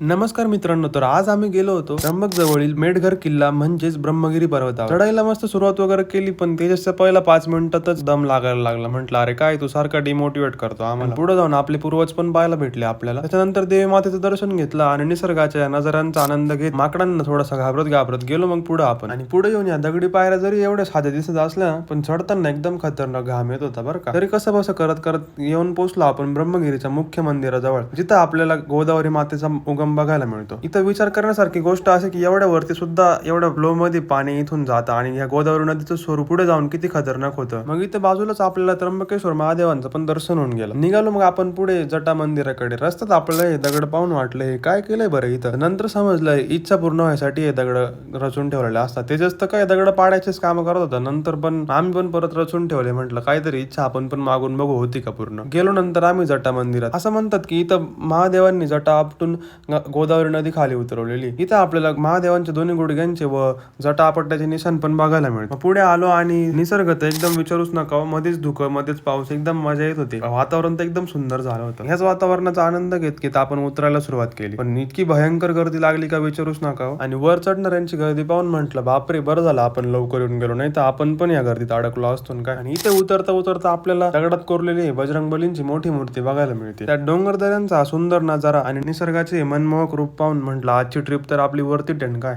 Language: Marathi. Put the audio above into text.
नमस्कार मित्रांनो, तर आज आम्ही गेलो होतो त्र्यंबक जवळील मेढघर किल्ला म्हणजेच ब्रह्मगिरी पर्वतावर. चढायला मस्त सुरुवात वगैरे केली, पण तेजसच्या पहिला 5 मिनिटातच दम लागायला लागला. म्हटलं अरे काय तू सारखा डिमोटिवेट करतो आम्हाला. पुढे जाऊन आपले पूर्वज पण पाहायला भेटले आपल्याला. त्याच्यानंतर देवी मातेचं दर्शन घेतलं आणि निसर्गाच्या नजरांचा आनंद घेत माकडांना थोडासा घाबरत घाबरत गेलो मग पुढे आपण. आणि पुढे येऊन या दगडी पायऱ्या जरी एवढ्या साध्या दिसत असल्या पण चढताना एकदम खतरनाक घाम येत होता बरं का. तरी कसं बसं करत करत येऊन पोहोचलो आपण ब्रह्मगिरीच्या मुख्य मंदिराजवळ, जिथं आपल्याला गोदावरी मातेचा उगम बघायला मिळतो. इथं विचार करण्यासारखी गोष्ट असे की एवढ्या वरती सुद्धा एवढ्या फ्लो मध्ये पाणी इथून जातं आणि या गोदावरी नदीचं स्वरूप पुढे जाऊन किती खतरनाक होतं. मग इथे बाजूलाच आपल्याला त्र्यंबकेश्वर महादेवांचं पण दर्शन होऊन गेलं. निघालो मग आपण पुढे जटा मंदिराकडे. रस्त्यात आपल्याला हे दगड पाहून वाटलं हे काय केलंय बरं इथं. नंतर समजलं इच्छा पूर्ण व्हायसाठी हे दगड रचून ठेवलेले असतात. ते जास्त काय दगड पाडायचेच काम करत होता. नंतर पण आम्ही पण परत रचून ठेवले. म्हटलं काहीतरी इच्छा आपण पण मागून बघू होती का पूर्ण. गेलो नंतर आम्ही जटा मंदिरात. असं म्हणतात की इथं महादेवांनी जटा आपटून गोदावरी नदी खाली उतरवलेली. इथं आपल्याला महादेवांच्या दोन्ही गुडघ्यांचे व जटा आपटण्याचे निशाण पण बघायला मिळत. पुढे आलो आणि निसर्ग तर एकदम विचारूच नका. मध्येच धुकं मध्येच पाऊस, एकदम मजा येत होती. वातावरण तर एकदम सुंदर झालं होतं. ह्याच वातावरणाचा आनंद घेत घेत आपण उतरायला सुरुवात केली. पण इतकी भयंकर गर्दी लागली का विचारूच नका. आणि वर चढणाऱ्यांची गर्दी पाहून म्हटलं बापरे, बरं झालं आपण लवकर येऊन गेलो, नाही तर आपण पण या गर्दीत अडकलो असतो काय. आणि इथे उतरता उतरता आपल्याला दगडात कोरलेली बजरंगबलींची मोठी मूर्ती बघायला मिळते. त्या डोंगर दऱ्यांचा सुंदर नजारा आणि निसर्गाचे मनमोहक रूप पाहून म्हटलं आजची ट्रिप तर आपली वरती काय.